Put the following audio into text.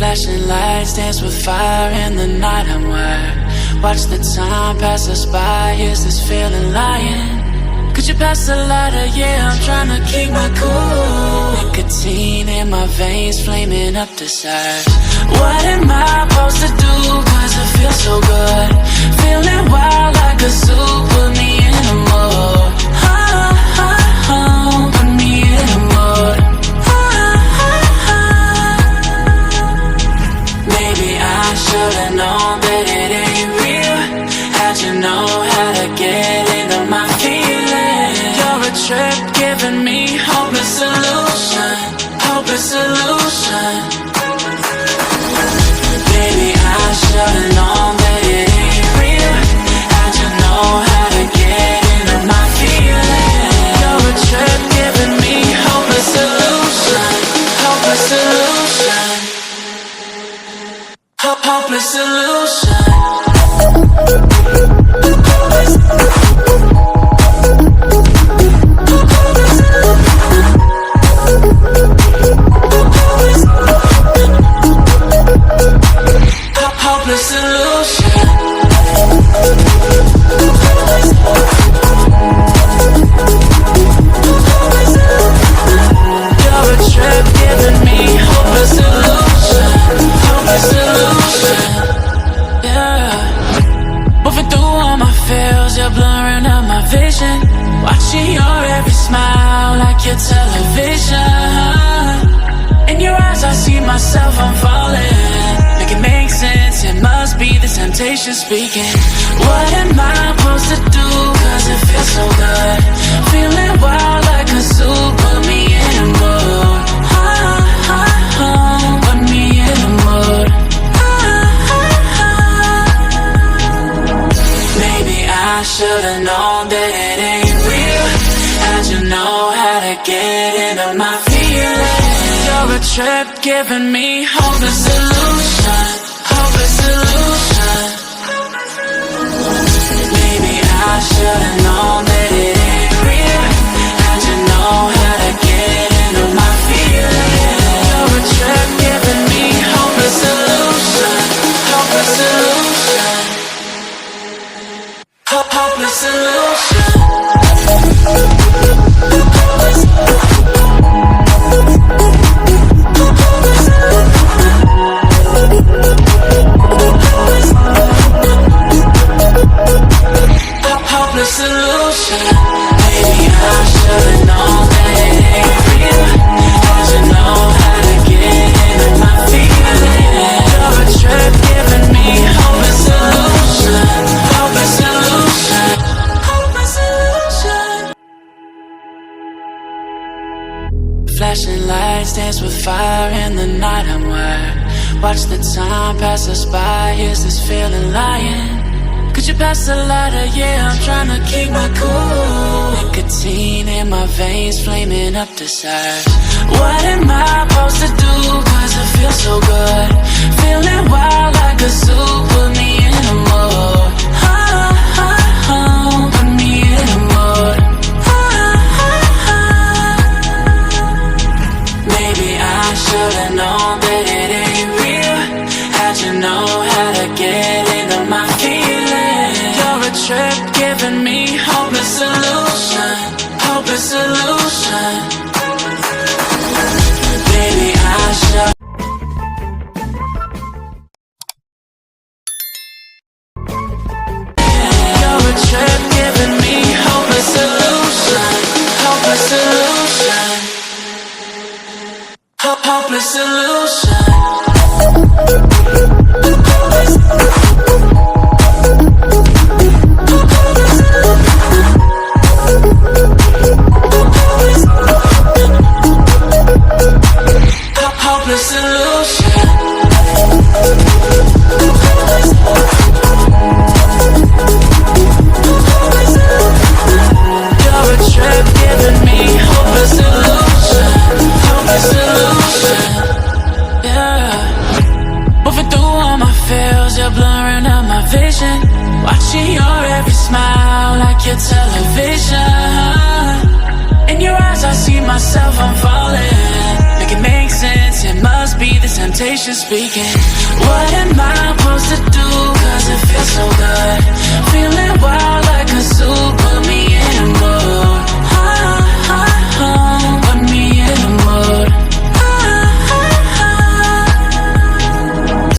Flashing lights dance with fire in the night. I'm wired. Watch the time pass us by. Is this feeling lying? Could you pass the lighter? Yeah, I'm trying to keep my cool. Nicotine in my veins, flaming up the side. What am I supposed to do? Cause it feels so good. Feeling wild like a zoo. Put me in the mood. Put me in the mood. Maybe I should've known that it ain't real. How'd you know how to get into my feelings? You're a trip giving me hopeless solution. Hopeless solution. Maybe I should've known that it ain't real. How'd you know how to get into my feelings? You're a trip giving me hopeless solution. Hopeless solution. Hopeless solution. Hopeless solution. You're a trip giving me hopeless solution. Hopeless solution. Yeah. Moving through all my feels, you're blurring out my vision. Watching your every smile like your television. In your eyes I see myself, I'm falling. Make it make sense, it must be the temptation speaking. What am I supposed to do? Cause it feels so good. Feeling wild like a zoo. Put me in the mood. Put me in the mood. Maybe I should've known that it ain't real. How'd you know how to get into my feelings? You're a trip giving me hopeless solution. Hopeless solution. Maybe I should've known that it ain't real. How'd you know how to get into my feelings? You're a trip giving me hopeless solution. Hopeless solution. Hopeless solution. Hopeless solution. Maybe I should've known that it ain't real. How'd you know how to get into my feelings? You're a trip giving me hopeless solution. Hopeless solution. Hopeless solution. Flashing lights dance with fire in the night. I'm wired. Watch the time pass us by. Is this feeling lying? Could you pass the lighter? Yeah, I'm trying to keep my cool. Nicotine in my veins, flaming up the side. What am I supposed to do? Cause it feels so good. Feeling wild like a zoo. Put me in the mood. Put me in the mood. Maybe I should've known that it ain't real. How'd you know how to get into my feelings? You're a trip giving me hopeless solution. Hopeless solution. Maybe I should. You're a trip giving me hopeless solution. Hopeless solution. Hopeless solution. Hopeless solution. You're a trip giving me hopeless solution. Hopeless solution. Yeah. Moving through all my feels, you're blurring out my vision. Watching your every smile like your television. In your eyes I see myself, I'm falling. Make it make sense, it must be the temptation reputation speaking. What am